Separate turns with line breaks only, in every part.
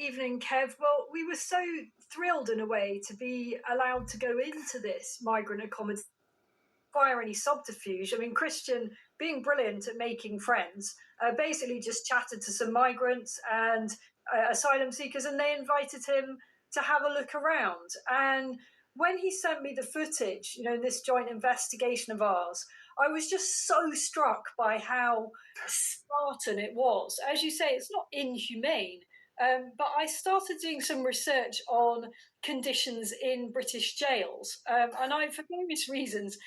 evening, Kev. Well, we were so thrilled in a way to be allowed to go into this migrant accommodation via any subterfuge. I mean, Christian, being brilliant at making friends, basically just chatted to some migrants and asylum seekers, and they invited him to have a look around. And when he sent me the footage, in this joint investigation of ours, I was just so struck by how Spartan it was. As you say, it's not inhumane. But I started doing some research on conditions in British jails, and for various reasons,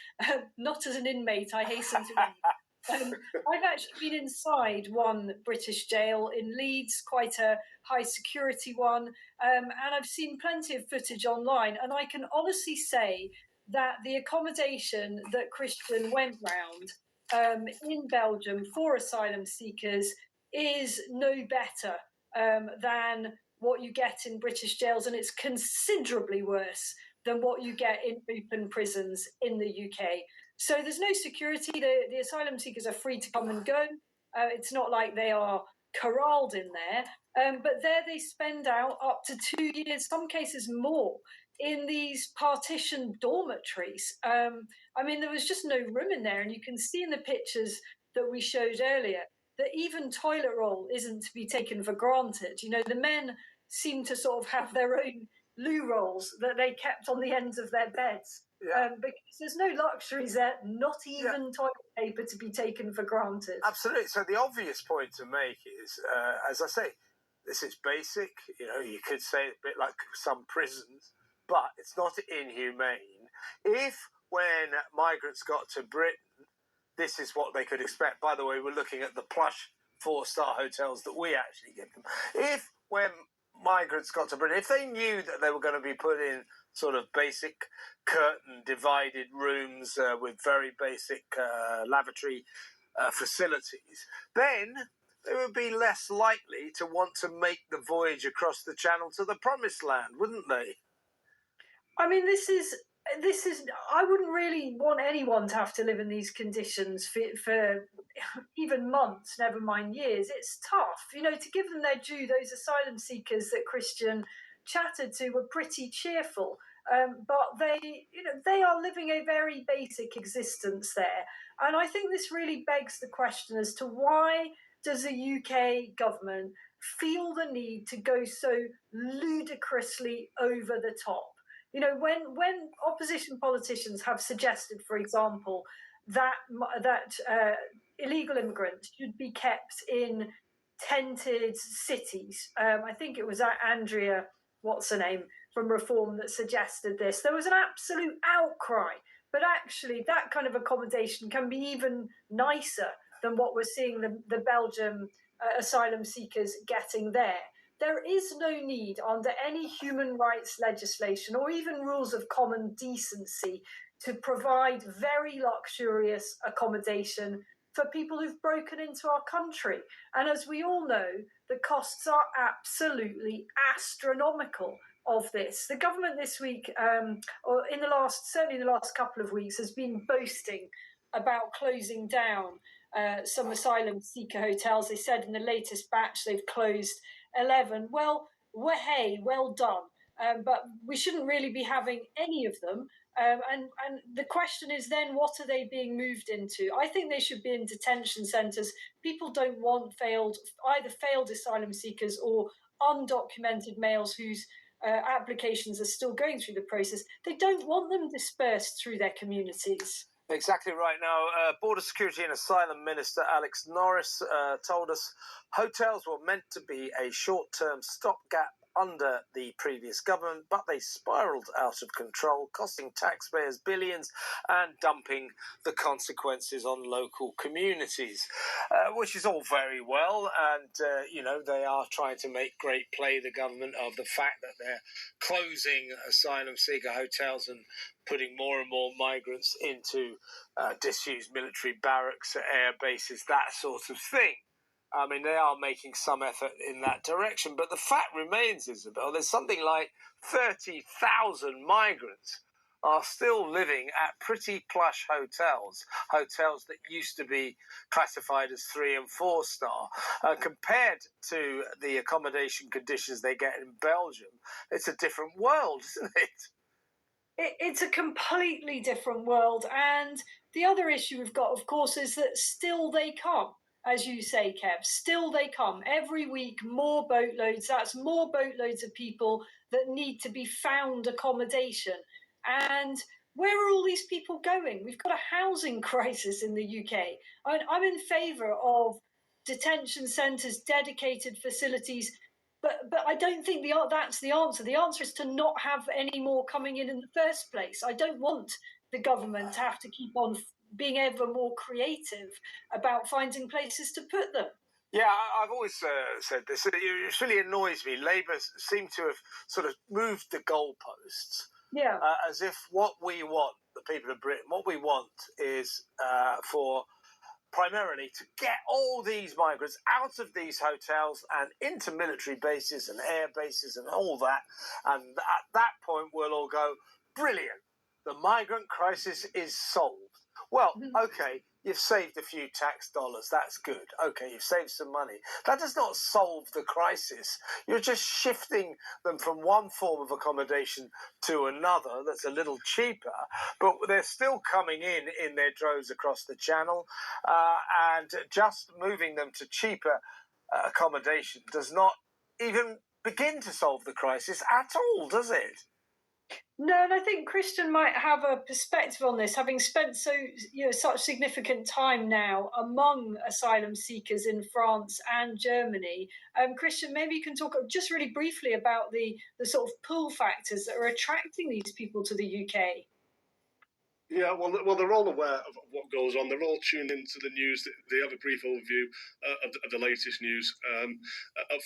not as an inmate, I hasten to add. I've actually been inside one British jail in Leeds, quite a high security one, and I've seen plenty of footage online, and I can honestly say that the accommodation that Christian went round in Belgium for asylum seekers is no better than what you get in British jails, and it's considerably worse than what you get in open prisons in the UK. So there's no security. The asylum seekers are free to come and go. It's not like they are corralled in there, but there they spend out up to 2 years, some cases more, in these partitioned dormitories. I mean, there was just no room in there, and you can see in the pictures that we showed earlier that even toilet roll isn't to be taken for granted. The men seem to sort of have their own loo rolls that they kept on the ends of their beds. Yeah. Because there's no luxuries there, not even toilet paper to be taken for granted.
Absolutely. So the obvious point to make is, as I say, this is basic. You could say a bit like some prisons, but it's not inhumane. If when migrants got to Britain, this is what they could expect. By the way, we're looking at the plush 4-star hotels that we actually give them. If when migrants got to Britain, if they knew that they were going to be put in sort of basic curtain divided rooms with very basic lavatory facilities, then they would be less likely to want to make the voyage across the channel to the promised land, wouldn't they?
I mean, this is I wouldn't really want anyone to have to live in these conditions for even months, never mind years. It's tough, to give them their due. Those asylum seekers that Christian chatted to were pretty cheerful, but they are living a very basic existence there. And I think this really begs the question as to why does the UK government feel the need to go so ludicrously over the top? When opposition politicians have suggested, for example, that illegal immigrants should be kept in tented cities, I think it was Andrea, what's her name, from Reform that suggested this. There was an absolute outcry, but actually that kind of accommodation can be even nicer than what we're seeing the Belgian asylum seekers getting there. There is no need under any human rights legislation or even rules of common decency to provide very luxurious accommodation for people who've broken into our country. And as we all know, the costs are absolutely astronomical of this. The government this week, or certainly in the last couple of weeks, has been boasting about closing down some asylum seeker hotels. They said in the latest batch they've closed 11. Well done. But we shouldn't really be having any of them. And the question is then, what are they being moved into? I think they should be in detention centres. People don't want either failed asylum seekers or undocumented males whose applications are still going through the process. They don't want them dispersed through their communities.
Exactly right. Now, Border Security and Asylum Minister Alex Norris told us hotels were meant to be a short-term stopgap under the previous government, but they spiralled out of control, costing taxpayers billions and dumping the consequences on local communities, which is all very well. And, they are trying to make great play, the government, of the fact that they're closing asylum seeker hotels and putting more and more migrants into disused military barracks, air bases, that sort of thing. I mean, they are making some effort in that direction. But the fact remains, Isabel, there's something like 30,000 migrants are still living at pretty plush hotels that used to be classified as 3 and 4 star. Compared to the accommodation conditions they get in Belgium, it's a different world, isn't it?
It's a completely different world. And the other issue we've got, of course, is that still they come. As you say, Kev, still they come. Every week, more boatloads. That's more boatloads of people that need to be found accommodation. And where are all these people going? We've got a housing crisis in the UK. I'm in favour of detention centres, dedicated facilities, but I don't think that's the answer. The answer is to not have any more coming in the first place. I don't want the government to have to keep on being ever more creative about finding places to put them.
Yeah, I've always said this. It really annoys me. Labour seem to have sort of moved the goalposts.
Yeah.
As if what we want, the people of Britain, what we want is for primarily to get all these migrants out of these hotels and into military bases and air bases and all that. And at that point, we'll all go, brilliant, the migrant crisis is solved. Well, okay, you've saved a few tax dollars. That's good. Okay, you've saved some money. That does not solve the crisis. You're just shifting them from one form of accommodation to another that's a little cheaper, but they're still coming in their droves across the channel, and just moving them to cheaper accommodation does not even begin to solve the crisis at all, does it?
No, and I think Christian might have a perspective on this, having spent such significant time now among asylum seekers in France and Germany. Christian, maybe you can talk just really briefly about the sort of pull factors that are attracting these people to the UK.
Yeah, well, they're all aware of what goes on. They're all tuned into the news. They have a brief overview of the latest news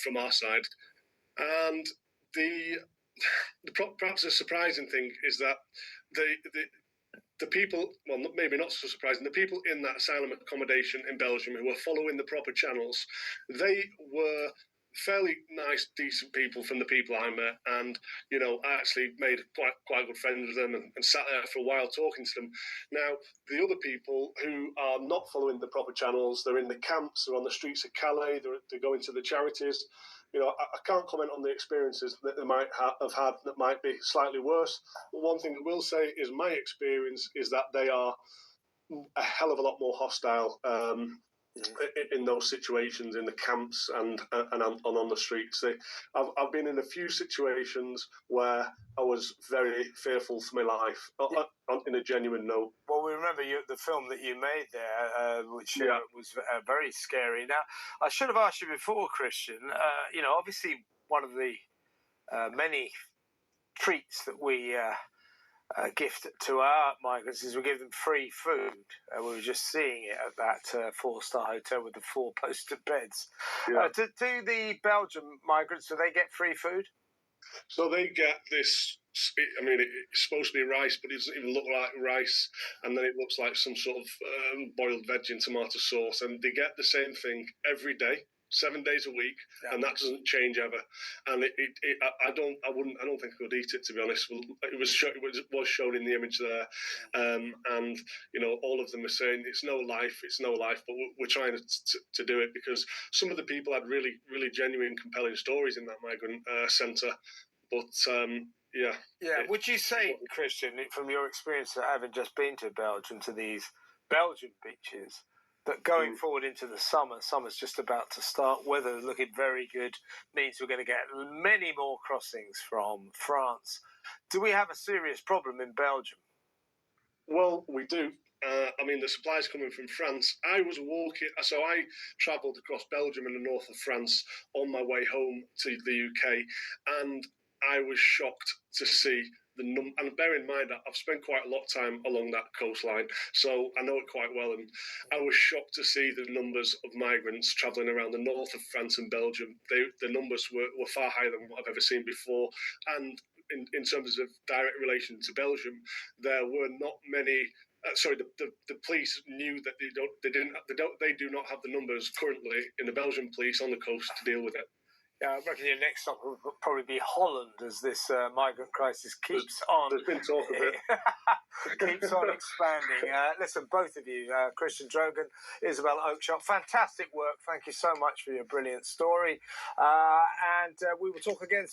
from our side, and perhaps the surprising thing is that the people, well, maybe not so surprising, the people in that asylum accommodation in Belgium who were following the proper channels, they were fairly nice, decent people from the people I met, and I actually made quite good friends with them and sat there for a while talking to them. Now, the other people who are not following the proper channels, they're in the camps, they're on the streets of Calais, they're going to the charities. I can't comment on the experiences that they might have had that might be slightly worse. But one thing I will say is my experience is that they are a hell of a lot more hostile in those situations, in the camps and on the streets. I've been in a few situations where I was very fearful for my life, in a genuine note.
Well, we remember the film that you made there, which was very scary. Now, I should have asked you before, Christian. Obviously, one of the many treats that we gift to our migrants is we give them free food. We were just seeing it at that 4-star hotel with the 4 posted beds.
Yeah.
Do the Belgian migrants, do they get free food?
So they get this, it's supposed to be rice, but it doesn't even look like rice. And then it looks like some sort of boiled veg in tomato sauce. And they get the same thing every day, 7 days a week, and that doesn't change ever. And I don't think I could eat it, to be honest. It was shown in the image there, and all of them are saying it's no life, but we're trying to do it because some of the people had really, really genuine, compelling stories in that migrant centre. But yeah.
Would you say, Christian, from your experience of having just been to Belgium, to these Belgian beaches, that going forward into the summer's just about to start, weather looking very good, means we're going to get many more crossings from France. Do we have a serious problem in Belgium?
Well, we do. The supplies coming from France. I travelled across Belgium and the north of France on my way home to the UK, and I was shocked to see and bear in mind that I've spent quite a lot of time along that coastline, so I know it quite well, and I was shocked to see the numbers of migrants travelling around the north of France and Belgium. The numbers were far higher than what I've ever seen before, and in terms of direct relation to Belgium, there were not many. The police knew that they do not have the numbers currently in the Belgian police on the coast to deal with it.
Yeah, I reckon your next stop will probably be Holland, as this migrant crisis keeps on.
There's been talk of it.
Keeps on expanding. Listen, both of you, Christian Drogan, Isabel Oakshott, fantastic work. Thank you so much for your brilliant story. And we will talk again